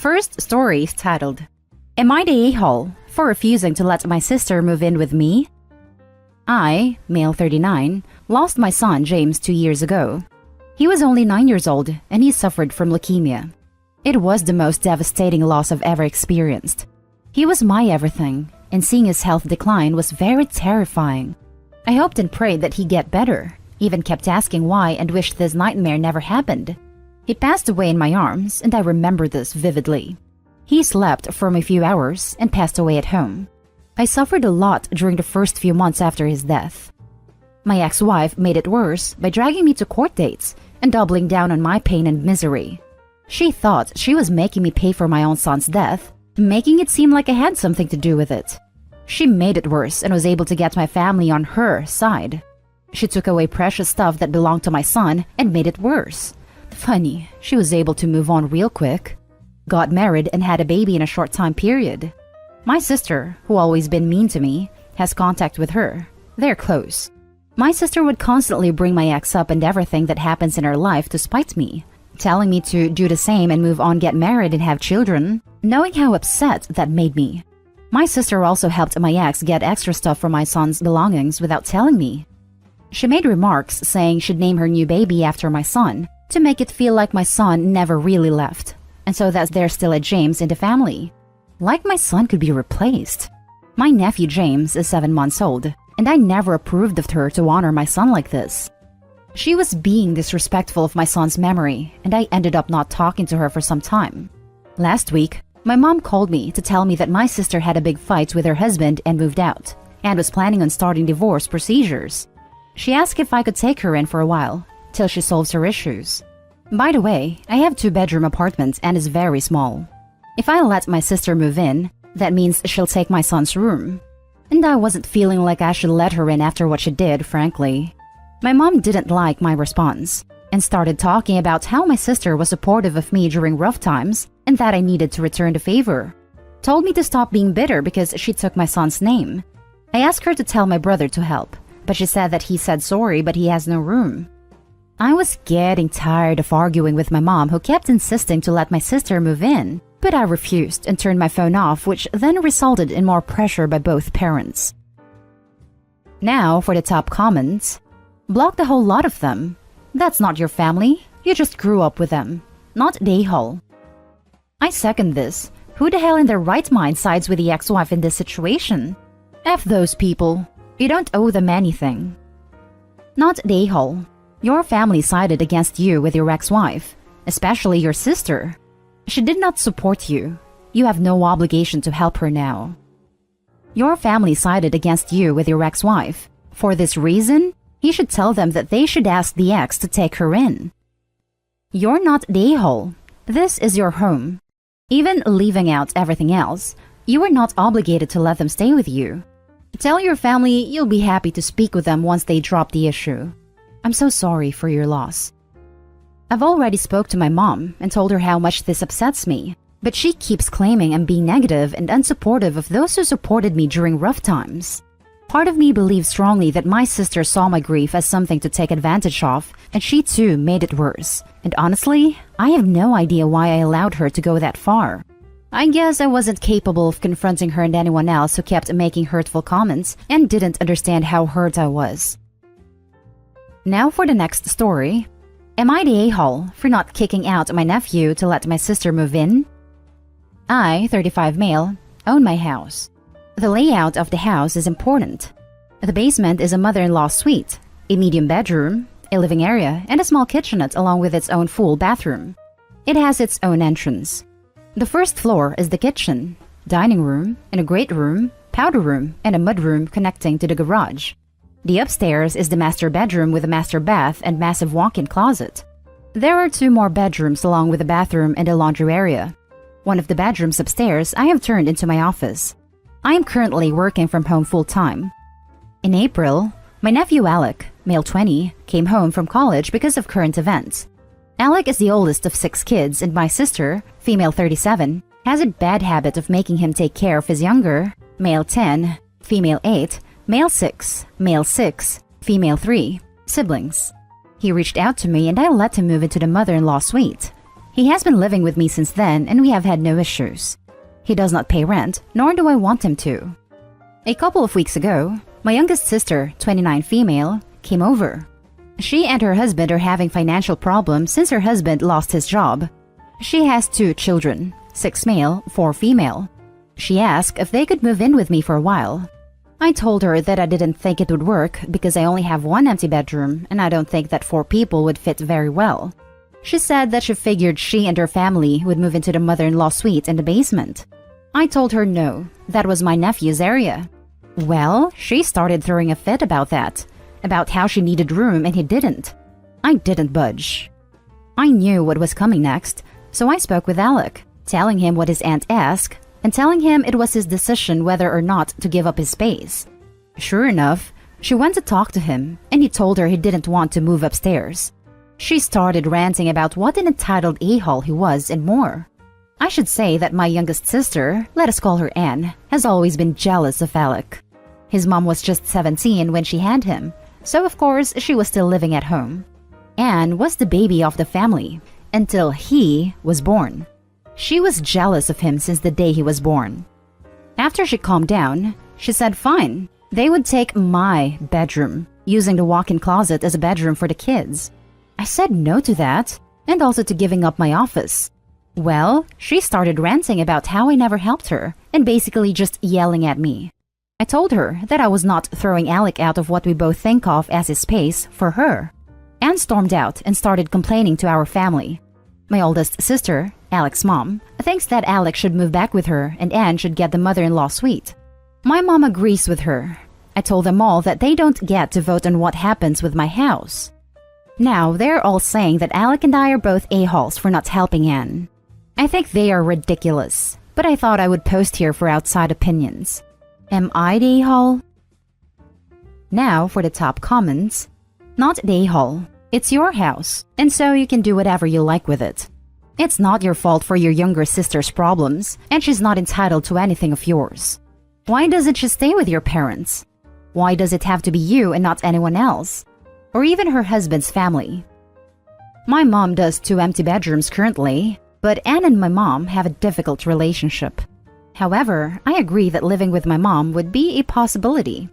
First story is titled, Am I the a-hole for refusing to let my sister move in with me? I, male 39, lost my son James 2 years ago. He was only 9 years old and he suffered from leukemia. It was the most devastating loss I've ever experienced. He was my everything, and seeing his health decline was very terrifying. I hoped and prayed that he'd get better, even kept asking why and wished this nightmare never happened. He passed away in my arms, and I remember this vividly. He slept for a few hours and passed away at home. I suffered a lot during the first few months after his death. My ex-wife made it worse by dragging me to court dates and doubling down on my pain and misery. She thought she was making me pay for my own son's death, making it seem like I had something to do with it. She made it worse and was able to get my family on her side. She took away precious stuff that belonged to my son and made it worse. Funny, she was able to move on real quick. Got married and had a baby in a short time period. My sister, who always been mean to me, has contact with her. They're close. My sister would constantly bring my ex up and everything that happens in her life to spite me, telling me to do the same and move on, get married and have children, knowing how upset that made me. My sister also helped my ex get extra stuff from my son's belongings without telling me. She made remarks saying she'd name her new baby after my son to make it feel like my son never really left, and so that there's still a James in the family. Like my son could be replaced. My nephew James is 7 months old, and I never approved of her to honor my son like this. She was being disrespectful of my son's memory, and I ended up not talking to her for some time. Last week, my mom called me to tell me that my sister had a big fight with her husband and moved out, and was planning on starting divorce procedures. She asked if I could take her in for a while, till she solves her issues. By the way, I have 2-bedroom apartments and is very small. If I let my sister move in, that means she'll take my son's room. And I wasn't feeling like I should let her in after what she did, frankly. My mom didn't like my response, and started talking about how my sister was supportive of me during rough times and that I needed to return the favor. Told me to stop being bitter because she took my son's name. I asked her to tell my brother to help, but she said that he said sorry but he has no room. I was getting tired of arguing with my mom, who kept insisting to let my sister move in, but I refused and turned my phone off, which then resulted in more pressure by both parents. Now for the top comments. Block the whole lot of them. That's not your family. You just grew up with them. Not the a-hole. I second this. Who the hell in their right mind sides with the ex-wife in this situation? F those people. You don't owe them anything. Not the a-hole. Your family sided against you with your ex-wife, especially your sister. She did not support you. You have no obligation to help her now. Your family sided against you with your ex-wife. For this reason, you should tell them that they should ask the ex to take her in. You're not the a-hole. This is your home. Even leaving out everything else, you are not obligated to let them stay with you. Tell your family you'll be happy to speak with them once they drop the issue. I'm so sorry for your loss. I've already spoke to my mom and told her how much this upsets me, but she keeps claiming I'm being negative and unsupportive of those who supported me during rough times. Part of me believes strongly that my sister saw my grief as something to take advantage of, and she too made it worse. And honestly, I have no idea why I allowed her to go that far. I guess I wasn't capable of confronting her and anyone else who kept making hurtful comments and didn't understand how hurt I was. Now for the next story. Am I the a-hole for not kicking out my nephew to let my sister move in? I, 35 male, own my house. The layout of the house is important. The basement is a mother-in-law suite, a medium bedroom, a living area, and a small kitchenette along with its own full bathroom. It has its own entrance. The first floor is the kitchen, dining room, and a great room, powder room, and a mud room connecting to the garage. The upstairs is the master bedroom with a master bath and massive walk-in closet. There are 2 more bedrooms along with a bathroom and a laundry area. One of the bedrooms upstairs I have turned into my office. I am currently working from home full-time. In April, my nephew Alec, male 20, came home from college because of current events. Alec is the oldest of 6 kids, and my sister, female 37, has a bad habit of making him take care of his younger, male 10, female 8, male 6, male 6, female 3, siblings. He reached out to me and I let him move into the mother-in-law suite. He has been living with me since then and we have had no issues. He does not pay rent, nor do I want him to. A couple of weeks ago, my youngest sister, 29 female, came over. She and her husband are having financial problems since her husband lost his job. She has 2 children, 6 male, 4 female. She asked if they could move in with me for a while. I told her that I didn't think it would work because I only have 1 empty bedroom and I don't think that 4 people would fit very well. She said that she figured she and her family would move into the mother-in-law suite in the basement. I told her no, that was my nephew's area. Well, she started throwing a fit about that, about how she needed room and he didn't. I didn't budge. I knew what was coming next, so I spoke with Alec, telling him what his aunt asked, and telling him it was his decision whether or not to give up his space. Sure enough, she went to talk to him, and he told her he didn't want to move upstairs. She started ranting about what an entitled a-hole he was and more. I should say that my youngest sister, let us call her Anne, has always been jealous of Alec. His mom was just 17 when she had him, so of course she was still living at home. Anne was the baby of the family, until he was born. She was jealous of him since the day he was born. After she calmed down, she said fine, they would take my bedroom, using the walk-in closet as a bedroom for the kids. I said no to that, and also to giving up my office. Well, she started ranting about how I never helped her, and basically just yelling at me. I told her that I was not throwing Alec out of what we both think of as his space for her. Anne stormed out and started complaining to our family. My oldest sister, Alec's mom, thinks that Alec should move back with her and Anne should get the mother-in-law suite. My mom agrees with her. I told them all that they don't get to vote on what happens with my house. Now, they're all saying that Alec and I are both a-holes for not helping Anne. I think they are ridiculous, but I thought I would post here for outside opinions. Am I the a-hole? Now for the top comments. Not the a-hole. It's your house, and so you can do whatever you like with it. It's not your fault for your younger sister's problems, and she's not entitled to anything of yours. Why doesn't she stay with your parents? Why does it have to be you and not anyone else? Or even her husband's family? My mom does 2 empty bedrooms currently, but Anne and my mom have a difficult relationship. However, I agree that living with my mom would be a possibility.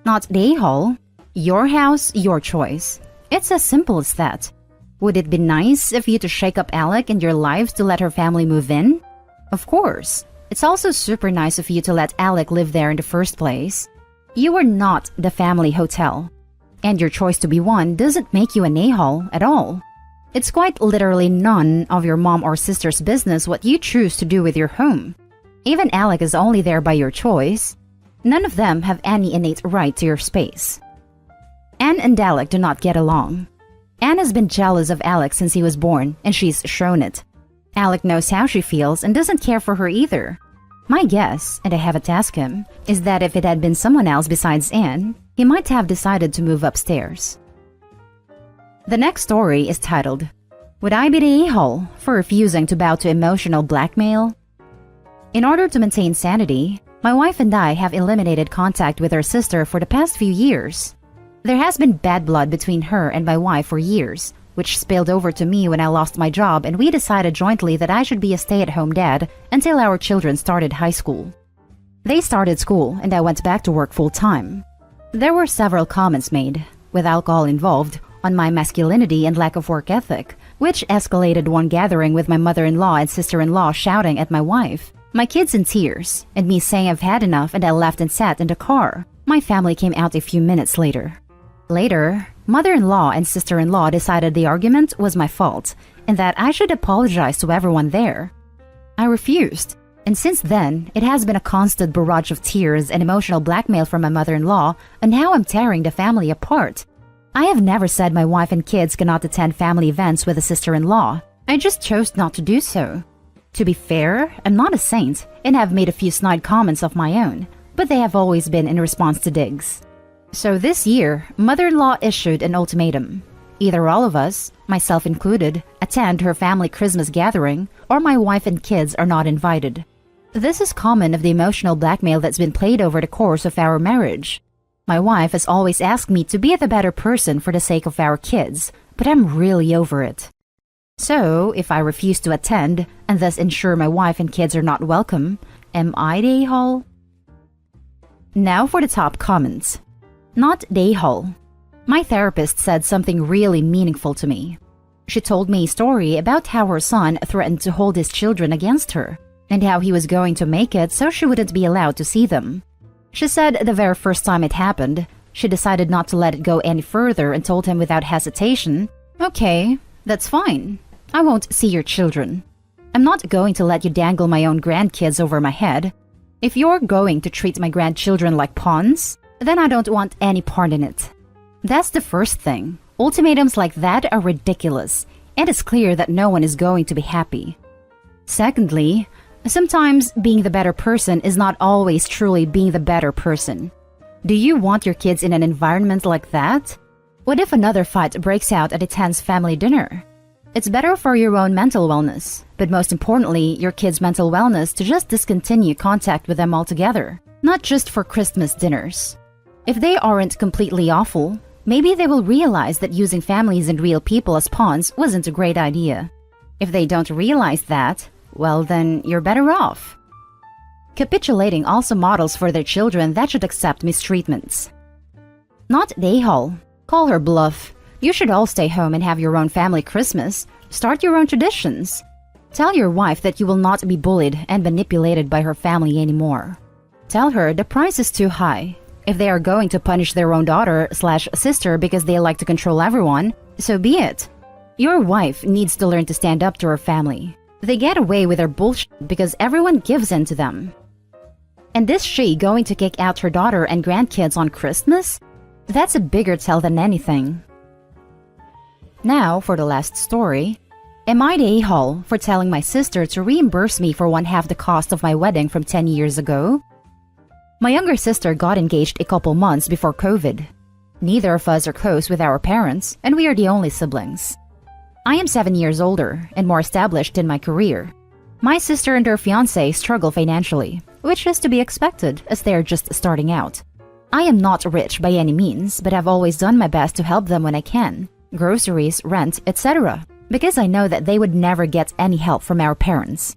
Not the a-hole. Your house, your choice. It's as simple as that. Would it be nice of you to shake up Alec and your lives to let her family move in? Of course. It's also super nice of you to let Alec live there in the first place. You are not the family hotel. And your choice to be one doesn't make you an a-hole at all. It's quite literally none of your mom or sister's business what you choose to do with your home. Even Alec is only there by your choice. None of them have any innate right to your space. Anne and Alec do not get along. Anne has been jealous of Alec since he was born, and she's shown it. Alec knows how she feels and doesn't care for her either. My guess, and I haven't asked him, is that if it had been someone else besides Anne, he might have decided to move upstairs. The next story is titled, Would I be the a-hole for refusing to bow to emotional blackmail? In order to maintain sanity, my wife and I have eliminated contact with our sister for the past few years. There has been bad blood between her and my wife for years, which spilled over to me when I lost my job and we decided jointly that I should be a stay-at-home dad until our children started high school. They started school and I went back to work full-time. There were several comments made, with alcohol involved, on my masculinity and lack of work ethic, which escalated one gathering with my mother-in-law and sister-in-law shouting at my wife, my kids in tears, and me saying I've had enough and I left and sat in the car. My family came out a few minutes later. Later, mother-in-law and sister-in-law decided the argument was my fault and that I should apologize to everyone there. I refused, and since then, it has been a constant barrage of tears and emotional blackmail from my mother-in-law on how I'm tearing the family apart. I have never said my wife and kids cannot attend family events with a sister-in-law. I just chose not to do so. To be fair, I'm not a saint and have made a few snide comments of my own, but they have always been in response to digs. So this year, mother-in-law issued an ultimatum. Either all of us, myself included, attend her family Christmas gathering, or my wife and kids are not invited. This is common of the emotional blackmail that's been played over the course of our marriage. My wife has always asked me to be the better person for the sake of our kids, but I'm really over it. So, if I refuse to attend, and thus ensure my wife and kids are not welcome, am I the a-hole? Now for the top comments. Not the a-hole. My therapist said something really meaningful to me. She told me a story about how her son threatened to hold his children against her, and how he was going to make it so she wouldn't be allowed to see them. She said the very first time it happened, she decided not to let it go any further and told him without hesitation, "Okay, that's fine. I won't see your children. I'm not going to let you dangle my own grandkids over my head. If you're going to treat my grandchildren like pawns, then I don't want any part in it." That's the first thing. Ultimatums like that are ridiculous, and it's clear that no one is going to be happy. Secondly, sometimes being the better person is not always truly being the better person. Do you want your kids in an environment like that? What if another fight breaks out at a tense family dinner? It's better for your own mental wellness, but most importantly, your kids' mental wellness to just discontinue contact with them altogether, not just for Christmas dinners. If they aren't completely awful, maybe they will realize that using families and real people as pawns wasn't a great idea. If they don't realize that, well then you're better off. Capitulating also models for their children that should accept mistreatments. Not the a-hole. Call her bluff. You should all stay home and have your own family Christmas. Start your own traditions. Tell your wife that you will not be bullied and manipulated by her family anymore. Tell her the price is too high. If they are going to punish their own daughter/sister because they like to control everyone, so be it. Your wife needs to learn to stand up to her family. They get away with their bullshit because everyone gives in to them. And is she going to kick out her daughter and grandkids on Christmas? That's a bigger tell than anything. Now for the last story. Am I the a-hole for telling my sister to reimburse me for 1/2 the cost of my wedding from 10 years ago? My younger sister got engaged a couple months before COVID. Neither of us are close with our parents, and we are the only siblings. I am 7 years older and more established in my career. My sister and her fiancé struggle financially, which is to be expected as they are just starting out. I am not rich by any means, but I've always done my best to help them when I can. Groceries, rent, etc. Because I know that they would never get any help from our parents.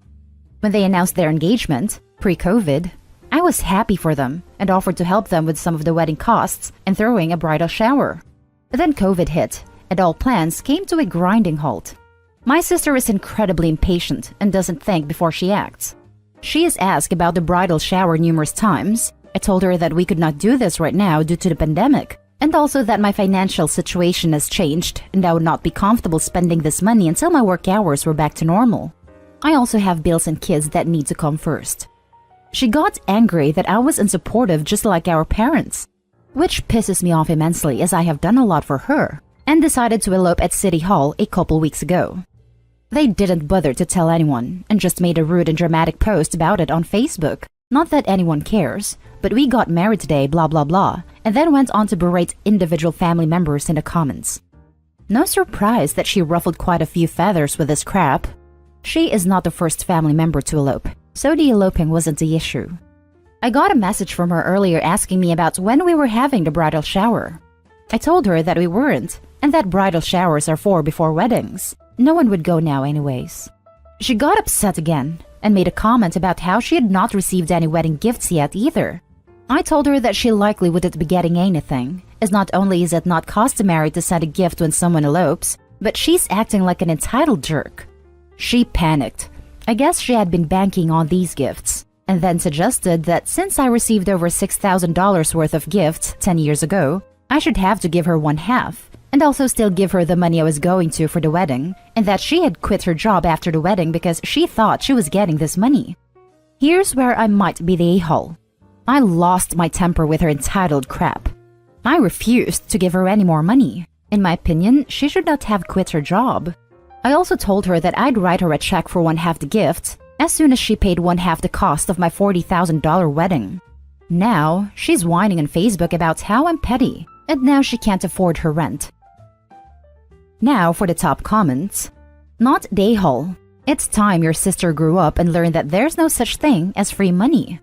When they announced their engagement, pre-COVID, I was happy for them and offered to help them with some of the wedding costs and throwing a bridal shower. Then COVID hit, and all plans came to a grinding halt. My sister is incredibly impatient and doesn't think before she acts. She has asked about the bridal shower numerous times. I told her that we could not do this right now due to the pandemic, and also that my financial situation has changed and I would not be comfortable spending this money until my work hours were back to normal. I also have bills and kids that need to come first. She got angry that I was unsupportive just like our parents, which pisses me off immensely as I have done a lot for her, and decided to elope at City Hall a couple weeks ago. They didn't bother to tell anyone and just made a rude and dramatic post about it on Facebook. Not that anyone cares, but we got married today blah blah blah, and then went on to berate individual family members in the comments. No surprise that she ruffled quite a few feathers with this crap. She is not the first family member to elope, so the eloping wasn't the issue. I got a message from her earlier asking me about when we were having the bridal shower. I told her that we weren't, and that bridal showers are for before weddings. No one would go now anyways. She got upset again, and made a comment about how she had not received any wedding gifts yet either. I told her that she likely wouldn't be getting anything, as not only is it not customary to send a gift when someone elopes, but she's acting like an entitled jerk. She panicked. I guess she had been banking on these gifts, and then suggested that since I received over $6,000 worth of gifts 10 years ago, I should have to give her 1/2, and also still give her the money I was going to for the wedding, and that she had quit her job after the wedding because she thought she was getting this money. Here's where I might be the a-hole. I lost my temper with her entitled crap. I refused to give her any more money. In my opinion, she should not have quit her job. I also told her that I'd write her a check for 1/2 the gift as soon as she paid 1/2 the cost of my $40,000 wedding. Now, she's whining on Facebook about how I'm petty, and now she can't afford her rent. Now for the top comments. Not the a-hole. It's time your sister grew up and learned that there's no such thing as free money.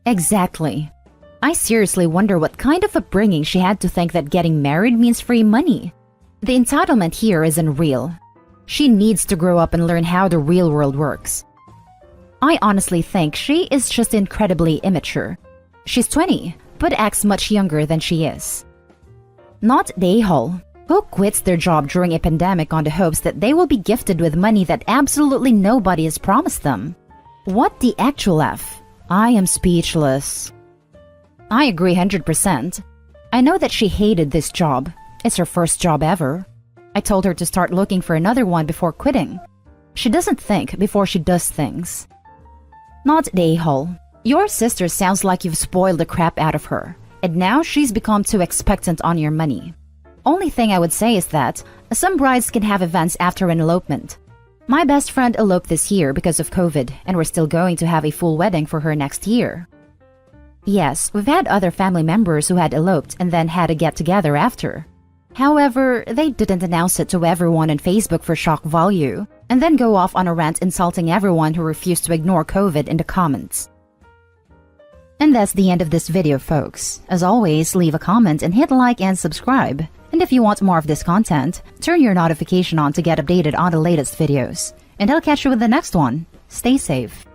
Exactly. I seriously wonder what kind of upbringing she had to think that getting married means free money. The entitlement here isn't real. She needs to grow up and learn how the real world works. I honestly think she is just incredibly immature. She's 20, but acts much younger than she is. Not the a-hole who quits their job during a pandemic on the hopes that they will be gifted with money that absolutely nobody has promised them. What the actual F? I am speechless. I agree 100%. I know that she hated this job. It's her first job ever. I told her to start looking for another one before quitting. She doesn't think before she does things. Not the a-hole. Your sister sounds like you've spoiled the crap out of her, and now she's become too expectant on your money. Only thing I would say is that some brides can have events after an elopement. My best friend eloped this year because of COVID, and we're still going to have a full wedding for her next year. Yes, we've had other family members who had eloped and then had a get-together after. However, they didn't announce it to everyone on Facebook for shock value, and then go off on a rant insulting everyone who refused to ignore COVID in the comments. And that's the end of this video, folks. As always, leave a comment and hit like and subscribe. And if you want more of this content, turn your notification on to get updated on the latest videos. And I'll catch you with the next one. Stay safe.